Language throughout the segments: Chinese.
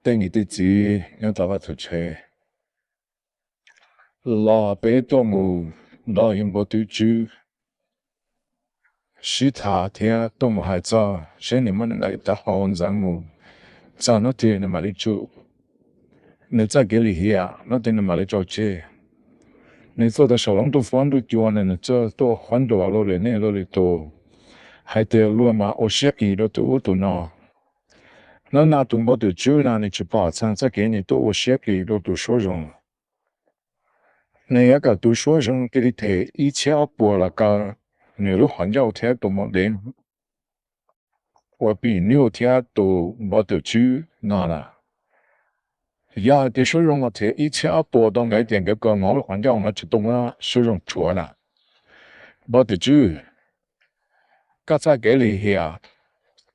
对你的字有打发出去，老贝多木老用不对住，其他天都木还早，谁你们来打好咱木，早那天你们来住，你在给里呀，那天你们来着去，你做的小龙都放都叫呢，这都很多了嘞，那了嘞都，还得路嘛，我写一了都呢。那拿东北的酒呢，你去把餐再给你多我写给都说中。你一个都说中给你提一千多了个，你都很少听都没得，我比你有听都没得酒那了。呀，的说中我提一千多到那点个我很少我去动了，说中错了，没得酒，刚才给你下，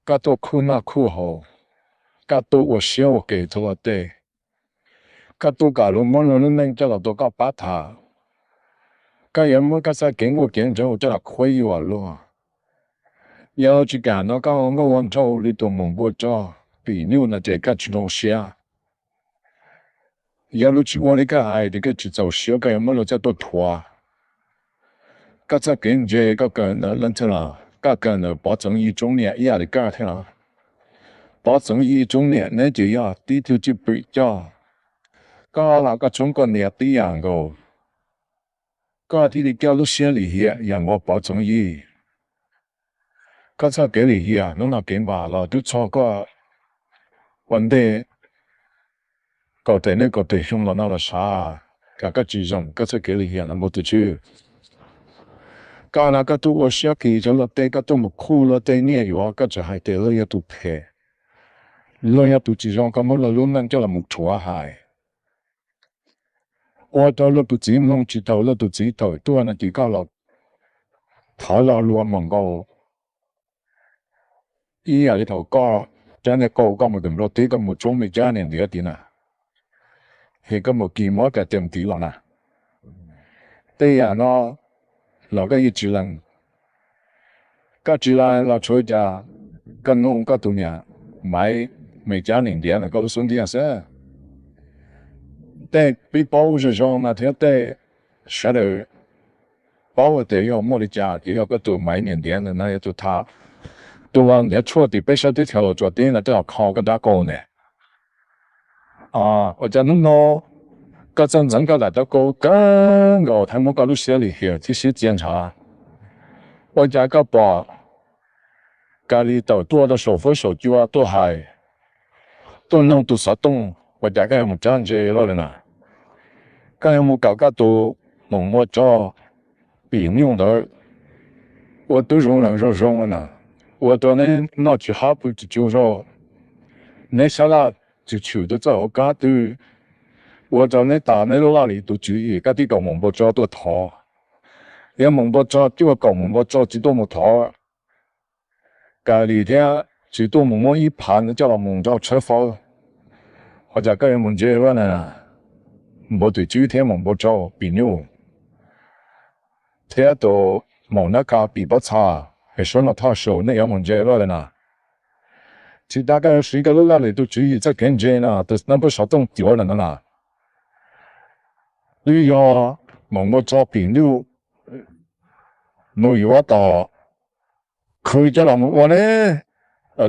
刚都哭那哭好，刚都我笑我给他的。个都搞了，么了能叫了都搞把他，个人么个在经过见之后叫了亏完了，要去干那个我往头里头蒙不着，比牛那这个去东西啊，要路去我那个爱这个去走小个人么了叫多拖，个在跟着个那人去了，个那保证一中年也得干去了，保证一中年那就要低头去比较。个那个中国年底样个，个地里叫路线里去，让我保证伊，个才给里去啊，侬那给吧了，都超过问题，个地那个地凶了那了啥，个集中，个才给里去啊，那没得去。个那个都我小记着了，对个都没哭了，对你有个就还得了也都赔，了也都集中，个么了路能叫了木错还。我到了都知弄知道了都知道，都那几个了，他了路蒙个，伊啊里头个，真系个冇咁落地个冇中未加年啲一點啊，係個冇見冇個點啲啦嗱，啲人咯，落個一住人，個住人落出家，個弄個度呢，買未加年啲啊，個都算啲啊噻，但比保就上那條的，寫到保的要冇得加，要個度買年啲的那也就他。都話你錯啲，俾少啲條路做啲，那都要靠個打工呢。啊，我就諗咯，嗰陣人家來到高更，我睇冇搞到寫嚟嘅，這些檢查，我家個把家裡頭多的手分手腳啊，都係都弄到實動，我家個有冇這樣子咯呢？咁有冇搞個都弄我做並用的，我都用了了呢。我到那那去哈不就说，那小啦就去到走家都，我到那打那那里都注意，家啲个蒙不着都拖，你蒙不着就个蒙不着只都冇拖，家里天只都蒙蒙一盘叫我蒙着吃饭，或者个人蒙这个呢，冇对主天蒙不着变牛，天都蒙那个比不差。还说了他手那要蒙这了呢，其实大概是一个那里都注意在跟着呢，都那不少动掉了呢。旅游蒙不着朋友，没有到，可以叫他们我呢，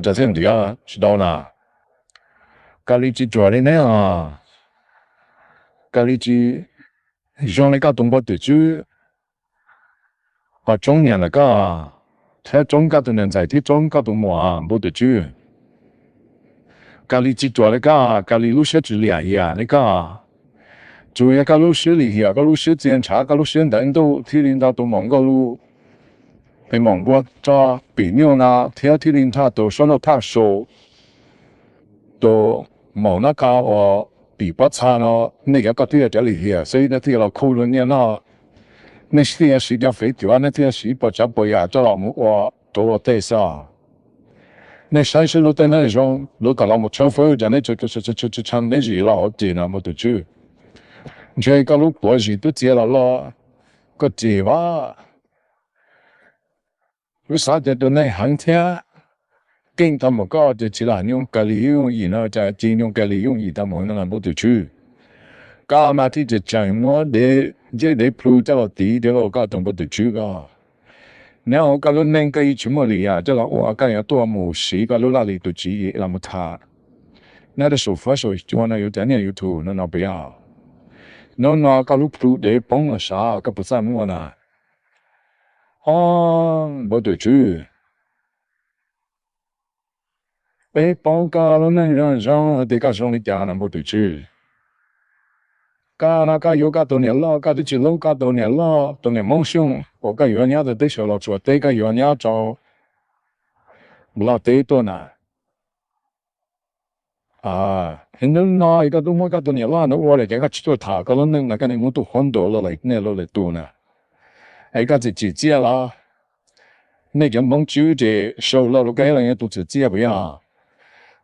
这些地啊知道呢，家里去做的呢啊，家里去上那个东北地区，把中年那个。睇中間的人在啲中間都冇啊，冇得住。家裡只做那個，家裡路線只兩樣那個，做一個路線裡呀，個路線檢查，個路線人都睇領導都忙個路，被忙過咗別扭啦，睇領導都上到他手，都冇那個我比不差咯，那個啲喺裡呀，所以那啲老苦了呢咯。那些是叫肥猪啊，那些是不叫不呀，这老母我多对啥？那山上路在那种，路搞老母成分在那这唱那是老点啊，没得住。这个路过去都接了咯，个接吧，为啥在都那行天？ kinh thầm một có chỉ là những cái lý do gì nó chỉ những cái lý do gì ta muốn nó làm được chứ cả mà thì chỉ chẳng muốn để prove cho nó tí để nó có đồng được chứ cả nếu cái lúc nên cái chuyện mà đi à cho nó cái nhà tôi mua xí cái lúc nào đi tôi chỉ làm một thà那的手法手就那有点点有图那不要那个lúc prove để帮了啥个不算么呢不对chứ被帮个了那让得个上的家那不对chứ个那个有个多年了，个的只路个多年了，多年梦想，我个有人的对手了做，对个有人做，不老对多呢。现在那一个都么个多年了，那我来这个去做他，个了那个你么都很多了来，那了来多呢。一个是自己啦，那个梦就这收了，个人都自己不呀。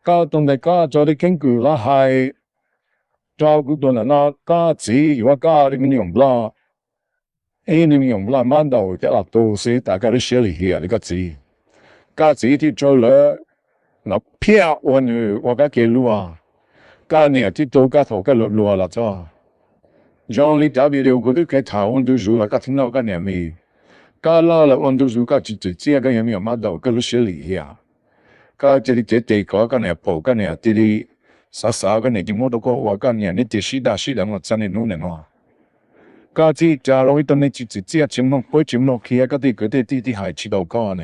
个东那个做的根据啦还。照顾到那家子，如果家里面用不啦，里面用不啦，慢到这啦都是大家都写里去啊，这个子，家子ที่做了，那票我个给路啊，家呢ที่做家头个路了做，让你特别了个都给他我都做了，家听到个年米，家了我都做个这个也没有慢到个都写里去啊，家这里这地个呢跑个呢这里。啥个你就都个我个人你这是我真的努力嘛。个子假如你你只情况不情况去个啲係知道個呢。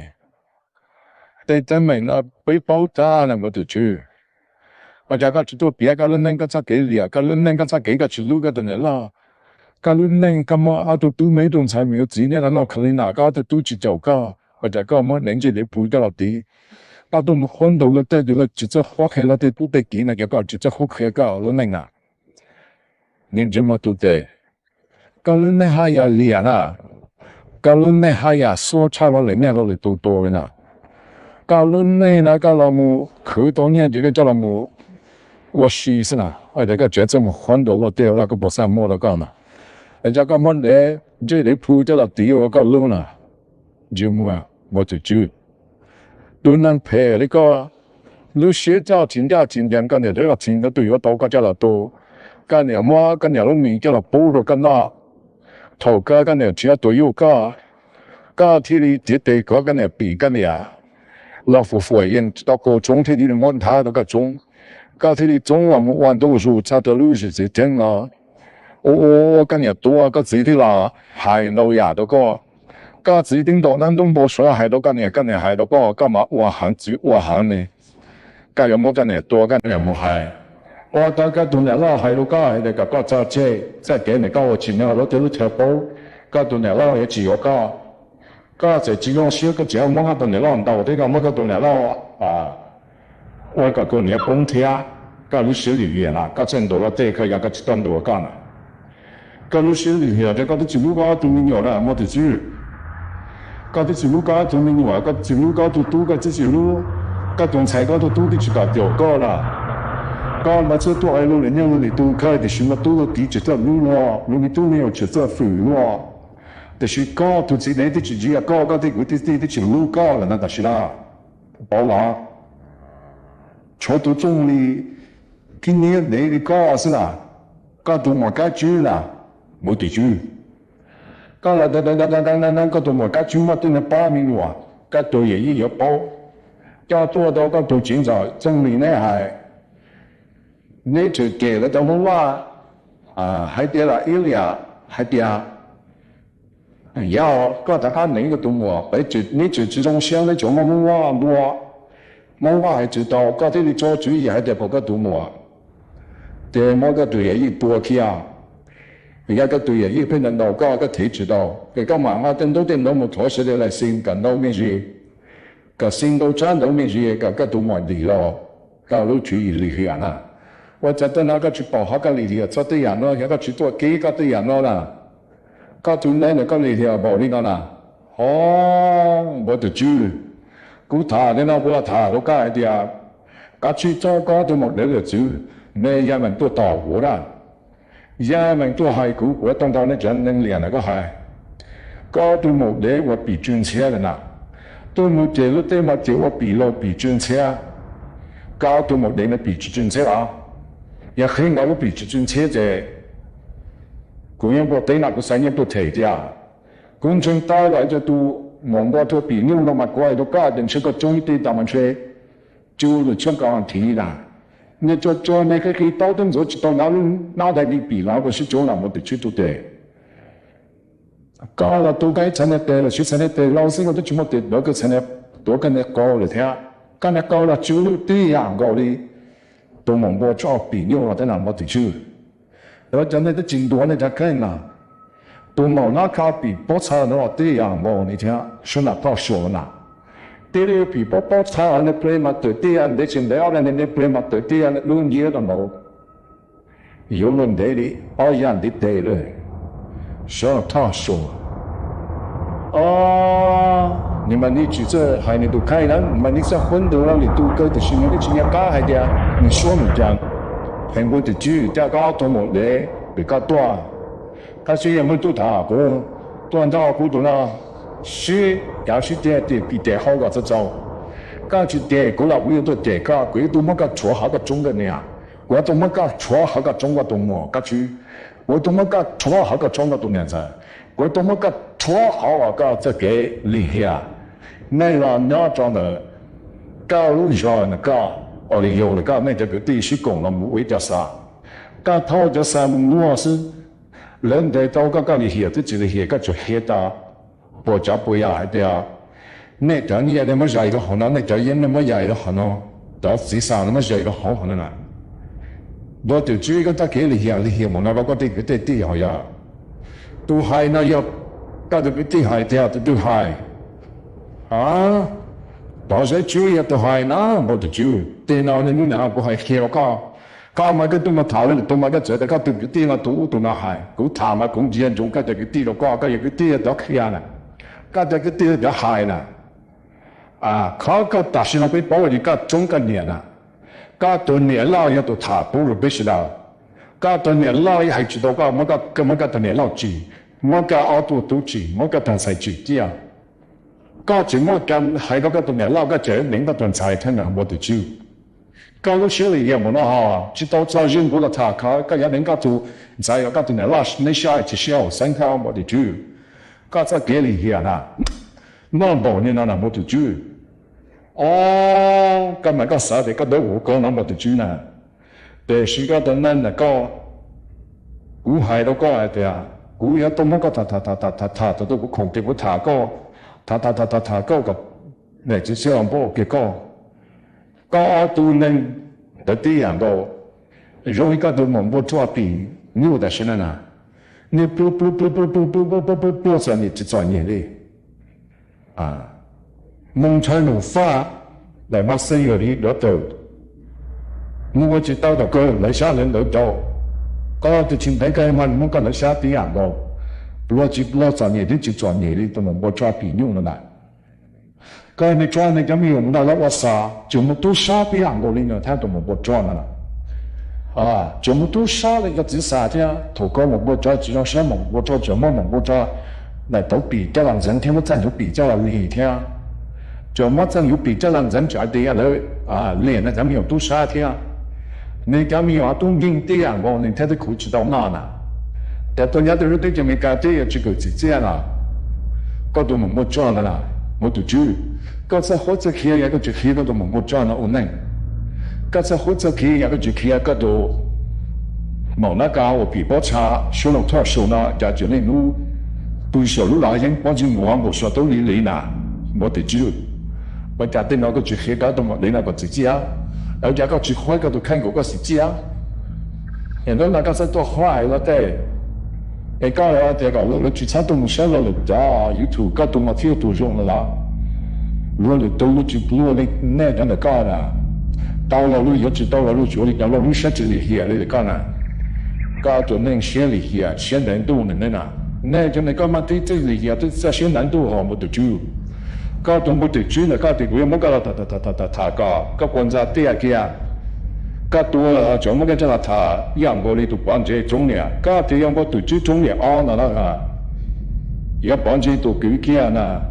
但真明啦，被爆炸那個就去。我家個知道別個人個咋幾年，個人個咋幾個去路個的啦。個人咁麼都沒動才沒有資呢，那可能哪個都去走個，或者個麼年紀你背個落地。到都冇看到了，對住了，直接發起了，對都得見了，有個直接發起個，攞命啊！你怎麼都得？個人呢還要練啊，個人呢還要說差我裡面攞嚟多呢。個人呢那個老母可多年這個叫老母，我試是啦，我這個覺得冇看到了，對那個不上摸了個嘛，人家個問題，這裡鋪咗落地我個路呢，就冇啊，我就住。都能陪那个，你学校今天跟你这个钱都对我多个叫了多，跟你么跟你老米叫了补了跟那，头个跟你只要对有个，个天里这地个跟你比跟你啊，老夫妇人到个中天里问他那个中，个天里中我们玩读书差得路是这点了，我跟你多个自己啦，还老呀那个。个指定到咱都冇所係到跟你係到個今日我行呢，個有冇跟你多跟有冇係？我大家都嚟啦，係到個係你個揸車，即係幾年個我前面攞啲條補，個都嚟啦也自由個就只用少個只有冇個都嚟啦，唔到啲個冇個都嚟啦我個你崩鐵，個老少語言啦，個真到啦，即係佢有個極端度個啦，個老少語言就個都只不過都沒有啦，冇得住。個啲全部家仲另外個全部家都個即係路，個仲齊個都啲出嚟掉個啦，個咪出到係路人樣嚟都開啲全部都啲出咗路咯，路你都沒有出咗水咯，但是個都係你啲自己個啲嗰啲出路個啦，那但是啦，好啦，坐到中里，今年你啲個是啦，個都冇解決啦，冇得住。個啦，個都冇解決乜都係8年喎，個都也有包，個做到個都現在證明呢係，你就給了都冇話係啲啦，一兩係啲啊，要個大家哪個都冇，你就這種想你就冇話係知道，個啲你做主意係啲個都冇，但冇個都也要多啲啊。而家個對嘢，偏人道個體知道，佢今晚我等到冇妥實嘅嚟先緊到咩事，個先到真到咩事，個都冇理咯，個都注意理人啦。我覺得那個去報下個理嘅，做啲人咯，有個去做幾個啲人咯啦，個做呢個理嘅冇呢個啦，我就知，估他你那我他都解啲啊，個去做個都冇理就知，你人民都到我啦。也明都係股，我當呢陣能練那個係，個都冇理我比轉車嘅啦。tôi một chế lúc tôi mà chếว่าปีเราปีจนเสียก้าวตัวหมดเลยนะปีจนเสียอ่ะอยากเห็นว่าปีจนเสียเจกูยังบอกเต้นนักกูใส่ยังตัวเทียกูจนตายแล้วจะตัวมองว่าตัวปีนิ้วเรามากว่าตัวก้าวจนเชื่อก็จงตีตามมันเชื่อจูหรือช่วงกลางทีนะเนี่ยจนในแค่ที่โตตั้งแต่ตอนนั้นได้ดีปีแล้วก็是中了我得去ตัวเตะ高了都该参加队了，去参加队，老师我都全部队那个参加多跟那高了天，跟那高了就对样高的，都蒙过照比牛了，在那没得去，然后真的都进度那才看呐，都冇那卡比包差那对样冇你听，说那到说那，对了比包差那 play 嘛对对样，你进来了那 play 嘛对对样，轮夜都冇，有轮对的，二样的对了。说他说：“哦，你们你举着还你都开了，你们你在混头了，你都跟的是你的亲家家还的，你说你讲，苹果的猪价高多么的比较多，他虽然没多大个，多大个多啦，是要是的比的好个这招，刚去的过了为了的个，鬼都没个错好个中的呢，我都没个错好个中个多么，刚去。”我多么个错好个装个多年子，我多么个错好个这个厉害，那个那装的，高路上那个，我哋有那个那这个地区讲了冇为叫啥，个头就三我是，人哋到个厉害，都知厉害个就黑的，不加不要的啊，那等你那么热一个好呢，那等人那么热一个好呢，到时上那么热一个好可能啊。我就注意个得幾厲害，冇那個啲係呀，都係那要，搞到啲係啲都係，啊，當時注意都係那，我就注意，電腦你那個係橋搞埋個都冇頭咧，都冇個嘴，搞到啲我都那係，佢談埋講字仲搞到啲咯，搞到啲都係啦，搞到啲就係啦，啊，佢個大學那邊幫我哋搞中間年啦。cả tuần này lao ya tụt thả bù rồi biết sao, cả tuần này lao ya hay chỉ đâu cả, mỗi cái tuần này lao chỉ, mỗi cái ao tụt chỉ, mỗi cái thằng sai chỉ đi à, cả chỉ mỗi cái hay cái tuần này lao cái chơi những cái tuần sai thế nào mỗi tuần chịu, cả lúc xưa thì em nó ha, chỉ đâu cho riêng của nó thả cái nhà những cái tụt sai cái tuần này lao nên sai chỉ sao sinh thao mỗi tuần chịu, cả cái cái gì hiện à, nó bảo nên nó mỗi tuần chịu. Cái mà có sợ thì có đối vụ con nó một từ chữ nào để suy cái tuầnนั้นlà có cú hai đâu có ai thì cú yếu tôi muốn có thà tôi cũng không thể có thà có thà có gặp để chỉ xem làm bộ kia có tu nên để tí hàng đâu rồi cái tôi muốn bộ cho bị nhiều để xem nào nếu bố giờ你只做你的啊。蒙才怒花嚟乜死嗰啲嗰度，我只兜到佢嚟沙兩度做，嗰啲前睇計問我跟嚟沙啲人咯，攞賺嘢啲就賺嘢啲，都冇抓平用啦。嗰你賺你咁用到啦，我沙就冇都沙啲人個呢樣睇到冇賺啦。啊，就冇都沙你個只沙啫，頭哥冇賺，只有沙冇賺，就冇賺，嚟到比較人聽我真係比較厲聽。就乜真要比較人真在地咧啊，練咧咁樣都沙聽，你咁樣話都認啲人講，你睇到佢知道乜啦？但係有啲就未搞啲嘢，只佢自己啦，嗰度冇賺啦，冇得住，嗰隻好似佢有個住佢嗰度冇賺啦，我能，嗰隻好似佢有個住佢嗰度冇那個我比較差，收入太少啦，就係你攞對手攞來應幫住我，我說到你啦，冇得住。我家電腦個住起搞到我你那個自己啊，有一個住開嗰度看嗰個時機啊，然後那個是多壞了的，而家有這個我住餐都唔想落嚟咋 ，YouTube 嗰度我跳到用了啦，我哋都住不落嚟那樣的幹啦，到了路有知道了路住你到了路上這裡去你幹啦，搞到那先裡去啊，先難度呢那，那就那個嘛對這裡去啊，這先難度好冇得住。搞到冇得轉啦，搞到佢冇搞到塔個關閘啲啊嘅，搞到啊仲冇嘅真係塔，樣個你都幫住種嘅，搞到樣個都種種嘅安啦啦，而家幫住都幾嘅啦，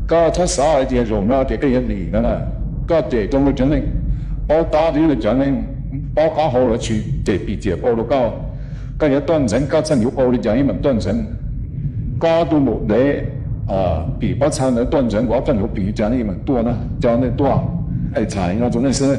噶他啥一点容纳这个人里呢？噶这种的真的，包打的了真的，包搞好了去这比这包了搞，噶也断层，噶真有包的讲一门断层，噶都冇嘞比包餐的断层，我真有比讲一门多呢，讲的多，哎，才那种的是。